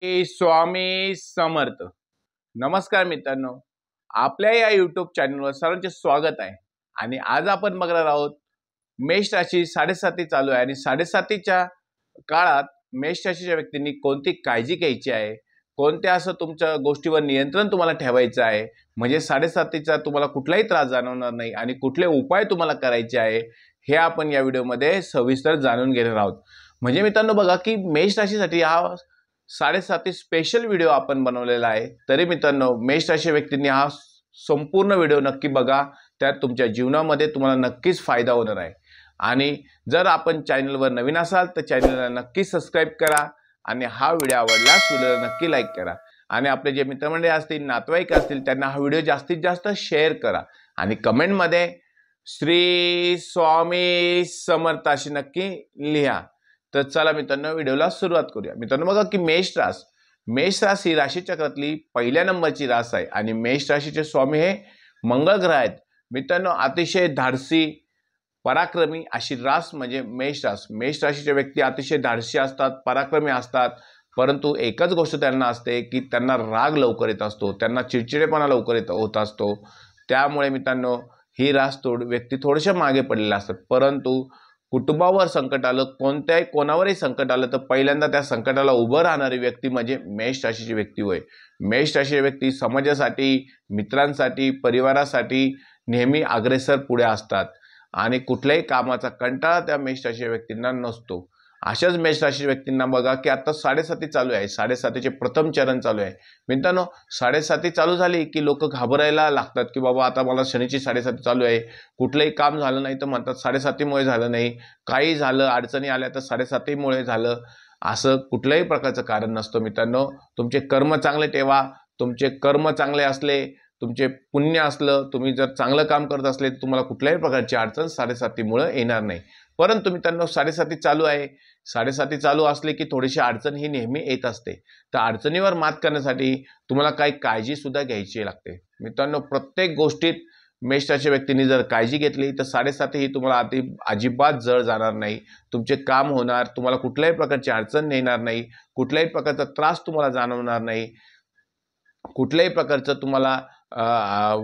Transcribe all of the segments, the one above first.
स्वामी समर्थ. नमस्कार मित्रांनो, आपल्या या यूट्यूब चॅनलवर सर्वांचे स्वागत आहे. आणि आज आपण बघणार आहोत मेष राशी 7.5 चालू आहे आणि 7.5च्या काळात मेष राशीच्या व्यक्तींनी कोणती काळजी घ्यायची आहे, कोणत्या असं तुमच्या गोष्टीवर नियंत्रण तुम्हाला ठेवायचं आहे, म्हणजे 7.5चा तुम्हाला कुठलाही त्रास जाणवणार नाही आणि कुठले उपाय तुम्हाला करायचे आहे हे आपण या व्हिडिओमध्ये सविस्तर जाणून घेणार आहोत. म्हणजे मित्रांनो बघा की मेष राशीसाठी हा 7.5 स्पेशल व्हिडिओ आपण बनवलेला आहे. तरी मित्रांनो मेष राशी व्यक्तींनी हा संपूर्ण व्हिडिओ नक्की बघा, त्यात तुमच्या जीवनामध्ये तुम्हाला नक्कीच फायदा होणार आहे. आणि जर आपण चॅनलवर नवीन असाल तर चॅनलला नक्की सबस्क्राईब करा आणि हा व्हिडिओ आवडल्यास व्हिडिओला नक्की लाईक करा आणि आपले जे मित्रमंडळी असतील, नातेवाईक असतील त्यांना हा व्हिडिओ जास्तीत जास्त शेअर करा आणि कमेंटमध्ये श्री स्वामी समर्थ अशी नक्की लिहा. तर चला मित्रांनो व्हिडिओला सुरुवात करूया. मित्रांनो बघा की मेष रास ही राशी चक्रातली पहिल्या नंबरची रास आहे आणि मेष राशीचे स्वामी हे मंगळ ग्रह आहेत. मित्रांनो अतिशय धाडसी, पराक्रमी अशी रास म्हणजे मेष रास. मेष राशीचे व्यक्ती अतिशय धाडसी असतात, पराक्रमी असतात, परंतु एकच गोष्ट त्यांना असते की त्यांना राग लवकर येत असतो, त्यांना चिडचिडेपणा लवकर होत असतो. त्यामुळे मित्रांनो ही रास व्यक्ती थोडेसे मागे पडलेले असतात. परंतु कुटुंबावर संकट आलं, कोणावरही संकट आलं तर पहिल्यांदा त्या संकटाला उभं राहणारी व्यक्ती म्हणजे मेष राशीची व्यक्ती होय. मेष राशीची व्यक्ती समाजासाठी, मित्रांसाठी, परिवारासाठी नेहमी अग्रेसर पुढे असतात आणि कुठल्याही कामाचा कंटाळा त्या मेष राशीच्या व्यक्तींना नसतो. अशाच मेष राशीच्या व्यक्तींना बघा की आता 7.5 चालू आहे, 7.5चे प्रथम चरण चालू आहे. मित्रांनो 7.5 चालू झाली की लोक घाबरायला लागतात की बाबा आता मला शनीची 7.5 चालू आहे, कुठलंही काम झालं नाही तर म्हणतात 7.5मुळे झालं नाही, काही झालं अडचणी आल्या तर 7.5मुळे झालं. असं कुठल्याही प्रकारचं कारण नसतं मित्रांनो. तुमचे कर्म चांगले ठेवा, तुमचे कर्म चांगले असले, तुमचे पुण्य असलं, तुम्ही जर चांगलं काम करत असले तर तुम्हाला कुठल्याही प्रकारची अडचण 7.5मुळे येणार नाही. परंतु मित्रांनो 7.5 चालू आहे, 7.5 चालू असले की थोडीशी अडचण ही नेहमी येत असते. तर अडचणीवर मात करण्यासाठी तुम्हाला काही काळजी सुद्धा घ्यायची लागते. मित्रांनो प्रत्येक गोष्टीत मेष राशी व्यक्तींनी जर काळजी घेतली तर 7.5 ही तुम्हाला अजिबात जड जाणार नाही. तुमचे काम होणार, तुम्हाला कुठल्याही प्रकारची अडचण येणार नाही, कुठल्याही प्रकारचा त्रास तुम्हाला जाणवणार नाही, कुठल्याही प्रकारचं तुम्हाला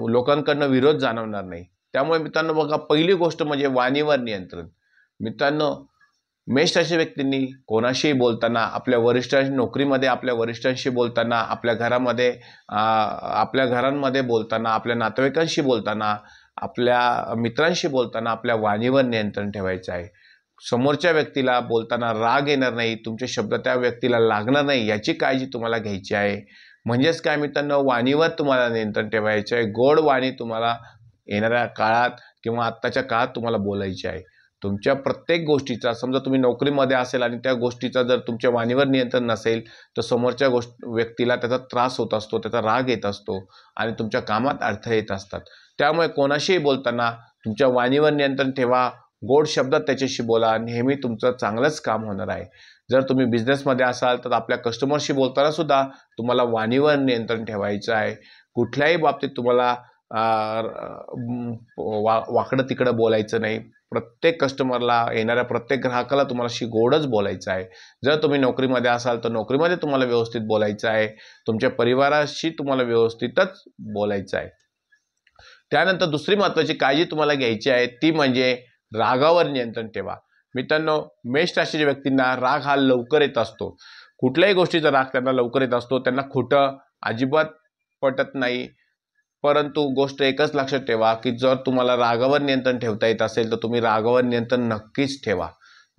लोकांकडनं विरोध जाणवणार नाही. त्यामुळे मित्रांनो बघा पहिली गोष्ट म्हणजे वाणीवर नियंत्रण. मित्रांनो मेष राशी व्यक्तींनी कोणाशीही बोलताना, आपल्या वरिष्ठांशी, नोकरीमध्ये आपल्या वरिष्ठांशी बोलताना, आपल्या घरांमध्ये बोलताना, आपल्या नातेवाईकांशी बोलताना, आपल्या मित्रांशी बोलताना आपल्या वाणीवर नियंत्रण ठेवायचं आहे. समोरच्या व्यक्तीला बोलताना राग येणार नाही, तुमचे शब्द त्या व्यक्तीला लागणार नाही याची काळजी तुम्हाला घ्यायची आहे. म्हणजेच काय मित्रांनो वाणीवर तुम्हाला नियंत्रण ठेवायचे आहे. गोड वाणी तुम्हाला येणाऱ्या काळात किंवा आत्ताच्या काळात तुम्हाला बोलायची आहे. तुमच्या प्रत्येक गोष्टीचा, समजा तुम्ही नोकरीमध्ये असेल आणि त्या गोष्टीचा जर तुमच्या वाणीवर नियंत्रण नसेल तर समोरच्या व्यक्तीला त्याचा त्रास होत असतो, त्याचा राग येत असतो आणि तुमच्या कामात अडथळे येत असतात. त्यामुळे कोणाशीही बोलताना तुमच्या वाणीवर नियंत्रण ठेवा, गोड शब्दात त्याच्याशी बोला, नेहमी तुमचं चांगलंच काम होणार आहे. जर तुम्ही बिझनेसमध्ये असाल तर आपल्या कस्टमरशी बोलताना सुद्धा तुम्हाला वाणीवर नियंत्रण ठेवायचं आहे. कुठल्याही बाबतीत तुम्हाला वाकडं तिकडं बोलायचं नाही. प्रत्येक कस्टमरला, येणाऱ्या प्रत्येक ग्राहकाला तुम्हाला गोडच बोलायचं आहे. जर तुम्ही नोकरीमध्ये असाल तर नोकरीमध्ये तुम्हाला व्यवस्थित बोलायचं आहे. तुमच्या परिवाराशी तुम्हाला व्यवस्थितच बोलायचं आहे. त्यानंतर दुसरी महत्त्वाची काळजी तुम्हाला घ्यायची आहे ती म्हणजे रागावर नियंत्रण ठेवा. मित्रांनो मेष राशीच्या व्यक्तींना राग हा लवकर येत असतो. कुठल्याही गोष्टीचा राग त्यांना लवकर येत असतो. त्यांना खोटं अजिबात पटत नाही. परंतु गोष्ट एकच लक्षात ठेवा की जर तुम्हाला रागावर नियंत्रण ठेवता येत असेल तर तुम्ही रागावर नियंत्रण नक्कीच ठेवा.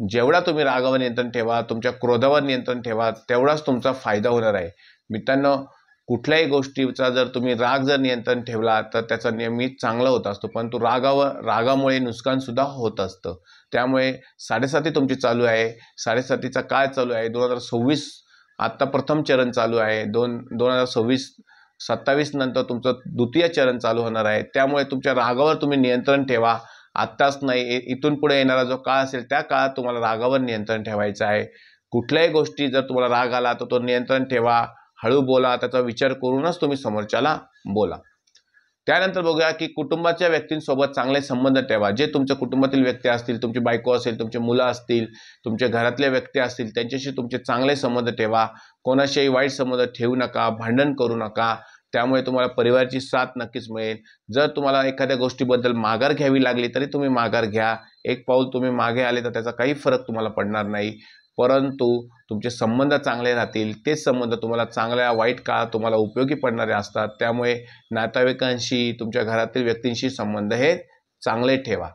जेवढा तुम्ही रागावर नियंत्रण ठेवा, तुमच्या क्रोधावर नियंत्रण ठेवा, तेवढाच तुमचा फायदा होणार आहे. मित्रांनो कुठल्याही गोष्टीचा जर तुम्ही जर नियंत्रण ठेवला तर त्याचा नेहमी चांगला होत असतो, परंतु रागामुळे नुकसान सुद्धा होत असतं. त्यामुळे 7.5 तुमची चालू आहे. 7.5चा काळ चालू आहे. 2026 आत्ता प्रथम चरण चालू आहे. 2027 नंतर तुमचं द्वितीय चरण चालू होणार आहे. त्यामुळे तुमच्या रागावर तुम्ही नियंत्रण ठेवा. आत्ताच नाही, इथून पुढे येणारा जो काळ असेल त्या काळात तुम्हाला रागावर नियंत्रण ठेवायचं आहे. कुठल्याही गोष्टी जर तुम्हाला राग आला तर तो नियंत्रण ठेवा, हळू बोला, त्याचा विचार करूनच तुम्ही समोरच्याला बोला. त्यानंतर बघूया की कुटुंबाच्या व्यक्तींसोबत चांगले संबंध ठेवा. जे तुमच्या कुटुंबातील व्यक्ती असतील, तुमची बायको असेल, तुमची मुलं असतील, तुमच्या घरातले व्यक्ती असतील, त्यांच्याशी तुमचे चांगले संबंध ठेवा. कोणाशीही वाईट संबंध ठेवू नका, भांडण करू नका. त्यामुळे तुम्हाला परिवाराची साथ नक्कीच मिळेल. जर तुम्हाला एखाद्या गोष्टीबद्दल माघार घ्यावी लागली तरी तुम्ही माघार घ्या. एक पाऊल तुम्ही मागे आले तर त्याचा काही फरक तुम्हाला पडणार नाही, परंतु तुमचे संबंध चांगले राहतील. तेच संबंध तुम्हाला चांगल्या वाईट काळात तुम्हाला उपयोगी पडणारे असतात. त्यामुळे नातेवाईकांशी, तुमच्या घरातील व्यक्तींशी संबंध हे चांगले ठेवा.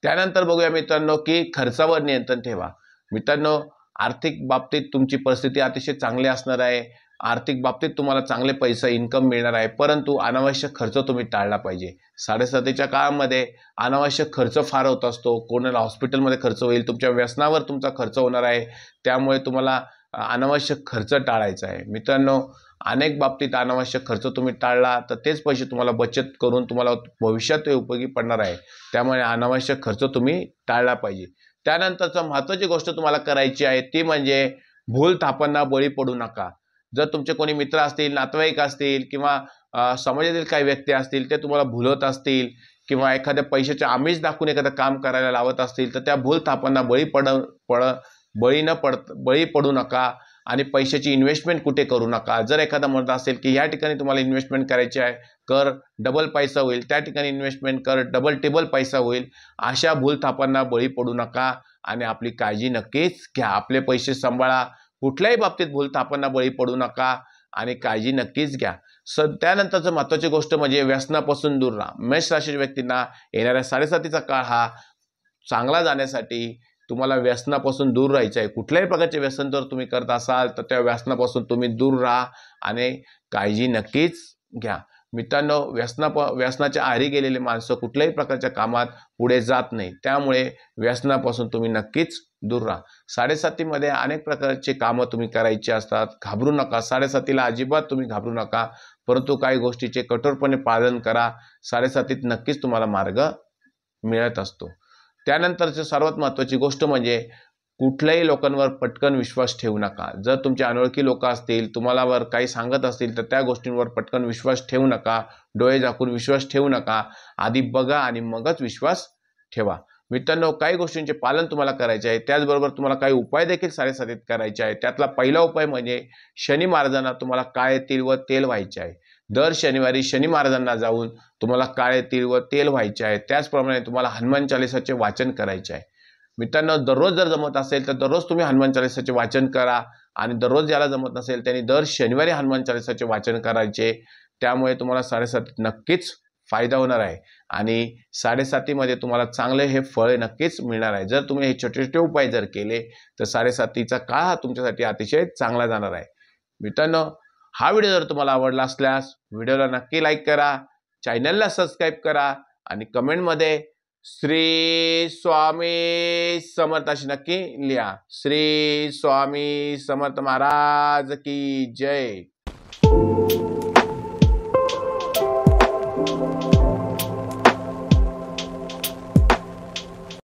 त्यानंतर बघूया मित्रांनो की खर्चावर नियंत्रण ठेवा. मित्रांनो, आर्थिक बाबतीत तुमची परिस्थिती अतिशय चांगली असणार आहे. आर्थिक बाबतीत तुम्हाला चांगले पैसा इन्कम मिळणार आहे, परंतु अनावश्यक खर्च तुम्ही टाळला पाहिजे. 7:30च्या काळामध्ये अनावश्यक खर्च फार होत असतो. कोणाला हॉस्पिटलमध्ये खर्च होईल, तुमच्या व्यसनावर तुमचा खर्च होणार आहे. त्यामुळे तुम्हाला अनावश्यक खर्च टाळायचा आहे. मित्रांनो, अनेक बाबतीत अनावश्यक खर्च तुम्ही टाळला तर तेच पैसे तुम्हाला बचत करून तुम्हाला भविष्यात ते उपयोगी पडणार आहे. त्यामुळे अनावश्यक खर्च तुम्ही टाळला पाहिजे. त्यानंतरचं महत्त्वाची गोष्ट तुम्हाला करायची आहे ती म्हणजे भूलथापांना बळी पडू नका. जर तुमचे कोणी मित्र असतील, नातेवाईक असतील किंवा समाजातील काही व्यक्ती असतील, ते तुम्हाला भुलवत असतील किंवा एखाद्या पैशाचे आमिष दाखवून एखादं काम करायला लावत असतील तर त्या भूलथापांना बळी पडू नका आणि पैशाची इन्व्हेस्टमेंट कुठे करू नका. जर एखादा म्हणत असेल की या ठिकाणी तुम्हाला इन्व्हेस्टमेंट करायची आहे, कर डबल पैसा होईल, त्या ठिकाणी इन्व्हेस्टमेंट कर डबल टेबल पैसा होईल, अशा भूलथापांना बळी पडू नका आणि आपली काळजी नक्कीच घ्या. आपले पैसे सांभाळा. कुठल्याही बाबतीत भूलथापांना बळी पडू नका आणि काळजी नक्कीच घ्या. त्यानंतरचं महत्त्वाची गोष्ट म्हणजे व्यसनापासून दूर राहा. मेष राशीच्या व्यक्तींना येणाऱ्या 7:30चा काळ हा चांगला जाण्यासाठी तुम्हाला व्यसनापासून दूर राहायचं आहे. कुठल्याही प्रकारचे व्यसन जर तुम्ही करत असाल तर त्या व्यसनापासून तुम्ही दूर राहा आणि काळजी नक्कीच घ्या. मित्रांनो, व्यसनाच्या आहारी गेलेले माणसं कुठल्याही प्रकारच्या कामात पुढे जात नाही. त्यामुळे व्यसनापासून तुम्ही नक्कीच दूर राहा. 7:30मध्ये अनेक प्रकारचे कामं तुम्ही करायची असतात. घाबरू नका. 7:30ला अजिबात तुम्ही घाबरू नका, परंतु काही गोष्टीचे कठोरपणे पालन करा. 7:30 नक्कीच तुम्हाला मार्ग मिळत असतो. त्यानंतरची सर्वात महत्त्वाची गोष्ट म्हणजे कुठल्याही लोकांवर पटकन विश्वास ठेवू नका. जर तुमचे अनोळखी लोक असतील, तुम्हाला काही सांगत असतील तर त्या गोष्टींवर पटकन विश्वास ठेवू नका. डोळे झाकून विश्वास ठेवू नका. आधी बघा आणि मगच विश्वास ठेवा. मित्रांनो, काही गोष्टींचे पालन तुम्हाला करायचे आहे. त्याचबरोबर तुम्हाला काही उपाय देखील 7:30 करायचे आहे. त्यातला पहिला उपाय म्हणजे शनी महाराजांना तुम्हाला काळे तीळ व तेल व्हायचे आहे. दर शनिवारी शनी महाराजांना जाऊन तुम्हाला काळे तीळ व तेल व्हायचे आहे. त्याचप्रमाणे तुम्हाला हनुमान चालीसाचे वाचन करायचे आहे. मित्रांनो, दररोज जर जमत असेल तर दररोज तुम्ही हनुमान चालीसाचे वाचन करा आणि दररोज ज्याला जमत नसेल त्यांनी दर शनिवारी हनुमान चालीसाचे वाचन करायचे. त्यामुळे तुम्हाला 7:30 नक्कीच फायदा होणार आहे आणि 7:30मध्ये तुम्हाला चांगले हे फळ नक्कीच मिळणार आहे. जर तुम्ही हे छोटे छोटे उपाय जर केले तर 7:30चा काळ हा तुमच्यासाठी अतिशय चांगला जाणार आहे. मित्रांनो, हा व्हिडिओ जर तुम्हाला आवडला असल्यास व्हिडिओला नक्की लाईक करा, चॅनलला सबस्क्राईब करा आणि कमेंटमध्ये श्री स्वामी समर्थ अशी नक्की लिहा. श्री स्वामी समर्थ महाराज की जय.